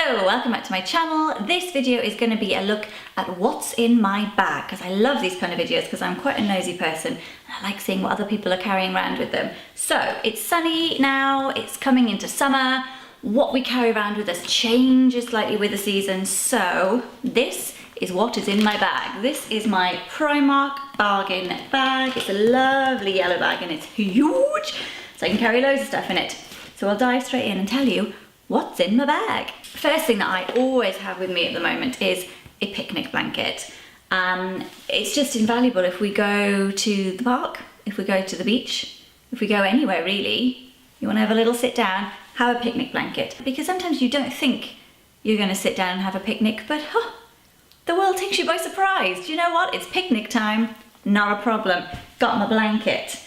Hello, welcome back to my channel. This video is going to be a look at what's in my bag, because I love these kind of videos because I'm quite a nosy person and I like seeing what other people are carrying around with them. So it's sunny now, it's coming into summer. What we carry around with us changes slightly with the season. So this is what is in my bag. This is my Primark bargain bag. It's a lovely yellow bag and it's huge, so I can carry loads of stuff in it. So I'll dive straight in and tell you what's in my bag. First thing that I always have with me at the moment is a picnic blanket. It's just invaluable if we go to the park, if we go to the beach, if we go anywhere really. You want to have a little sit down, have a picnic blanket. Because sometimes you don't think you're going to sit down and have a picnic, but the world takes you by surprise. Do you know what? It's picnic time, not a problem. Got my blanket.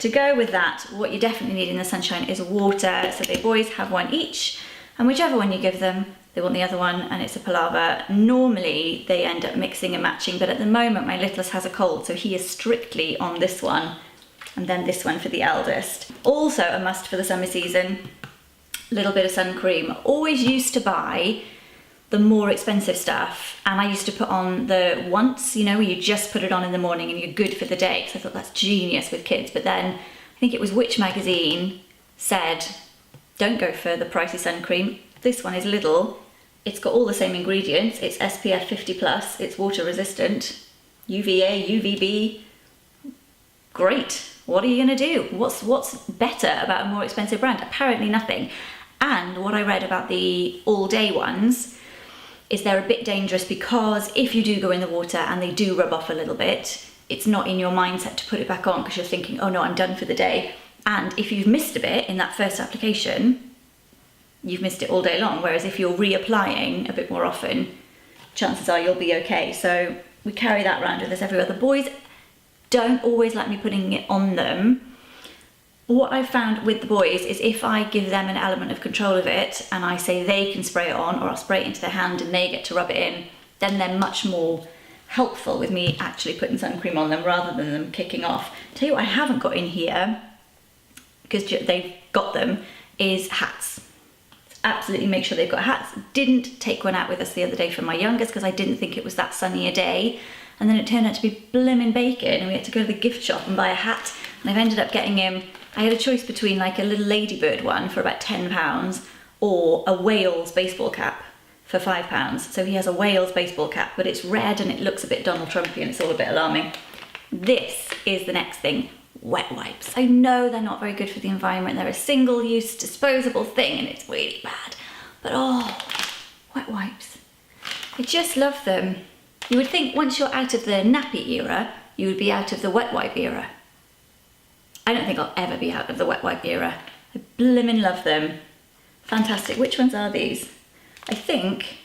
To go with that, what you definitely need in the sunshine is water. So the boys have one each, and whichever one you give them, they want the other one, and it's a palaver. Normally they end up mixing and matching, but at the moment my littlest has a cold, so he is strictly on this one, and then this one for the eldest. Also a must for the summer season, a little bit of sun cream. Always used to buy the more expensive stuff, and I used to put on the once, you know, where you just put it on in the morning and you're good for the day, because I thought that's genius with kids. But then I think it was Which magazine said, don't go for the pricey sun cream. This one is little, it's got all the same ingredients, it's SPF 50+, it's water resistant, UVA, UVB, great. What are you gonna do? What's better about a more expensive brand? Apparently nothing. And what I read about the all day ones is they're a bit dangerous, because if you do go in the water and they do rub off a little bit, it's not in your mindset to put it back on because you're thinking, oh no, I'm done for the day. And if you've missed a bit in that first application, you've missed it all day long. Whereas if you're reapplying a bit more often, chances are you'll be okay. So we carry that around with us everywhere. The boys don't always like me putting it on them. What I've found with the boys is if I give them an element of control of it and I say they can spray it on, or I'll spray it into their hand and they get to rub it in, then they're much more helpful with me actually putting sun cream on them rather than them kicking off. Tell you what I haven't got in here, because they've got them, is hats. Absolutely make sure they've got hats. Didn't take one out with us the other day for my youngest because I didn't think it was that sunny a day. And then it turned out to be blimmin' bacon and we had to go to the gift shop and buy a hat. And I've ended up getting him, I had a choice between like a little ladybird one for about £10 or a Wales baseball cap for £5. So he has a Wales baseball cap, but it's red and it looks a bit Donald Trumpy and it's all a bit alarming. This is the next thing, wet wipes. I know they're not very good for the environment. They're a single-use disposable thing and it's really bad. But oh, wet wipes. I just love them. You would think once you're out of the nappy era, you would be out of the wet wipe era. I don't think I'll ever be out of the wet wipe era. I blimmin' love them. Fantastic. Which ones are these? I think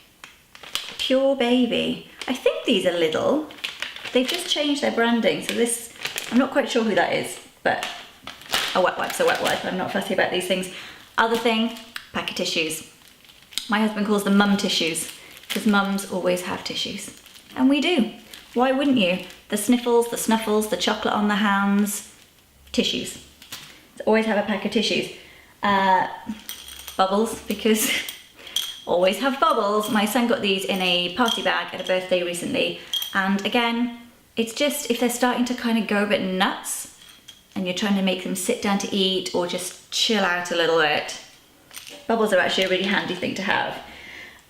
Pure Baby. I think these are little. They've just changed their branding, so this, I'm not quite sure who that is, but a wet wipe's a wet wipe. I'm not fussy about these things. Other thing, pack of tissues. My husband calls them mum tissues, because mums always have tissues. And we do. Why wouldn't you? The sniffles, the snuffles, the chocolate on the hands, tissues. So always have a pack of tissues. Bubbles, because always have bubbles. My son got these in a party bag at a birthday recently. And again, it's just if they're starting to kind of go a bit nuts and you're trying to make them sit down to eat or just chill out a little bit, bubbles are actually a really handy thing to have.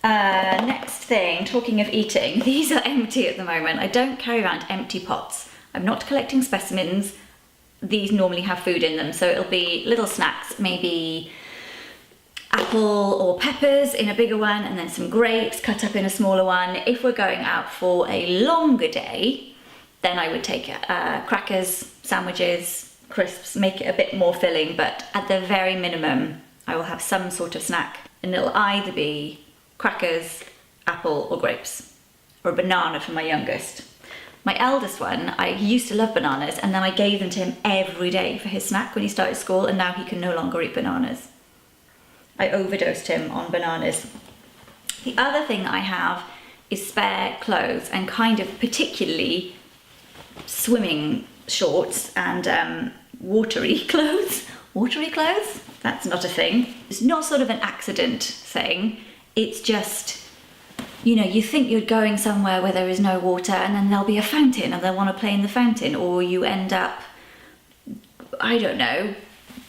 Next thing, talking of eating, these are empty at the moment. I don't carry around empty pots. I'm not collecting specimens. These normally have food in them, so it'll be little snacks, maybe apple or peppers in a bigger one, and then some grapes cut up in a smaller one. If we're going out for a longer day, then I would take crackers, sandwiches, crisps, make it a bit more filling, but at the very minimum, I will have some sort of snack, and it'll either be crackers, apple or grapes, or a banana for my youngest. My eldest one, he used to love bananas, and then I gave them to him every day for his snack when he started school, and now he can no longer eat bananas. I overdosed him on bananas. The other thing I have is spare clothes, and kind of particularly swimming shorts and watery clothes. Watery clothes? That's not a thing. It's not sort of an accident thing. It's just, you know, you think you're going somewhere where there is no water and then there'll be a fountain and they'll want to play in the fountain, or you end up, I don't know,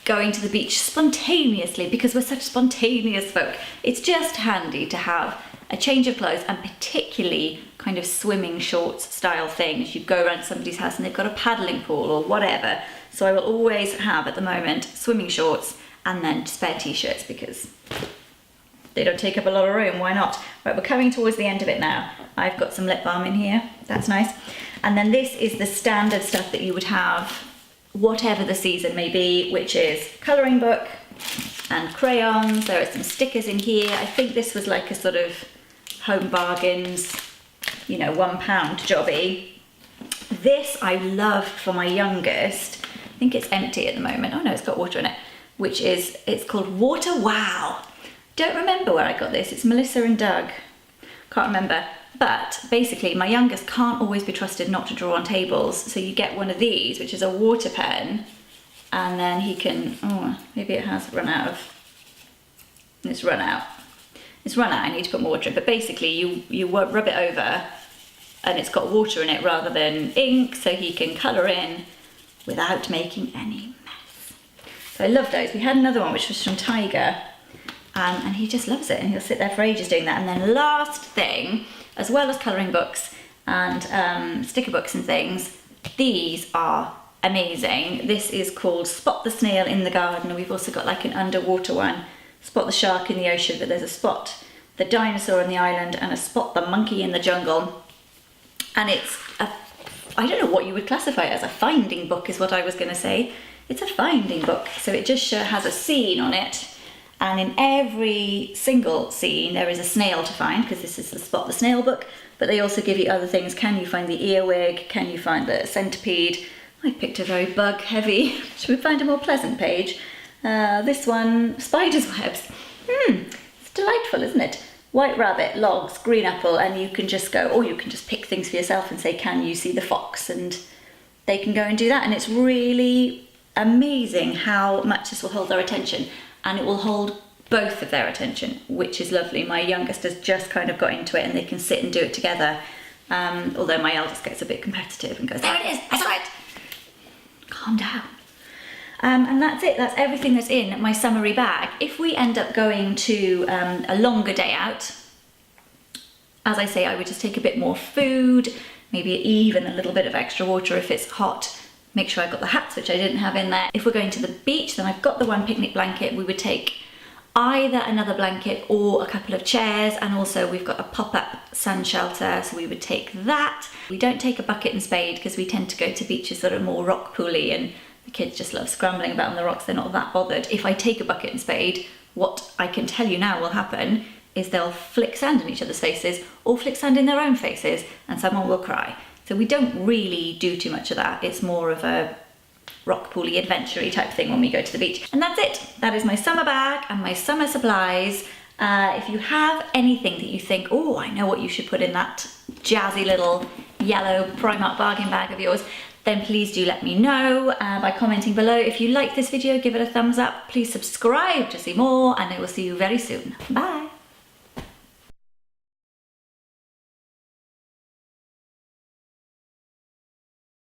going to the beach spontaneously because we're such spontaneous folk. It's just handy to have a change of clothes, and particularly kind of swimming shorts style things. You go around to somebody's house and they've got a paddling pool or whatever. So I will always have at the moment swimming shorts and then spare t-shirts because they don't take up a lot of room. Why not? Right, we're coming towards the end of it now. I've got some lip balm in here. That's nice. And then this is the standard stuff that you would have whatever the season may be, which is colouring book and crayons. There are some stickers in here. I think this was like a sort of Home Bargains, you know, £1 jobby. This I love for my youngest. I think it's empty at the moment. Oh no, it's got water in it, which is, it's called Water Wow. Don't remember where I got this. It's Melissa and Doug. Can't remember. But basically my youngest can't always be trusted not to draw on tables. So you get one of these, which is a water pen, and then he can, oh, maybe it has run out of, it's run out. It's run out, I need to put more water in. But basically you rub it over and it's got water in it rather than ink, so he can colour in without making any mess. So I love those. We had another one which was from Tiger, and he just loves it and he'll sit there for ages doing that. And then last thing, as well as colouring books and sticker books and things, these are amazing. This is called Spot the Snail in the Garden, and we've also got like an underwater one, Spot the Shark in the Ocean, but there's a Spot the Dinosaur on the Island and a Spot the Monkey in the Jungle. And it's I don't know what you would classify it as, a finding book is what I was going to say. It's a finding book, so it just has a scene on it, and in every single scene there is a snail to find, because this is the Spot the Snail book, but they also give you other things. Can you find the earwig? Can you find the centipede? I picked a very bug heavy, should we find a more pleasant page? This one, spider's webs. It's delightful, isn't it? White rabbit, logs, green apple, and you can just go, or you can just pick things for yourself and say, can you see the fox? And they can go and do that, and it's really amazing how much this will hold their attention, and it will hold both of their attention, which is lovely. My youngest has just kind of got into it and they can sit and do it together, although my eldest gets a bit competitive and goes, there it is, I saw it! Calm down. And that's it, that's everything that's in my summery bag. If we end up going to a longer day out, as I say, I would just take a bit more food, maybe even a little bit of extra water if it's hot. Make sure I've got the hats, which I didn't have in there. If we're going to the beach, then I've got the one picnic blanket. We would take either another blanket or a couple of chairs, and also we've got a pop-up sun shelter, so we would take that. We don't take a bucket and spade because we tend to go to beaches that are more rock pooly, and the kids just love scrambling about on the rocks. They're not that bothered. If I take a bucket and spade, what I can tell you now will happen is they'll flick sand in each other's faces or flick sand in their own faces, and someone will cry. So we don't really do too much of that. It's more of a rock pooly adventure-y type thing when we go to the beach. And that's it. That is my summer bag and my summer supplies. If you have anything that you think, oh, I know what you should put in that jazzy little yellow Primark bargain bag of yours, then please do let me know by commenting below. If you like this video, give it a thumbs up. Please subscribe to see more, and I will see you very soon. Bye.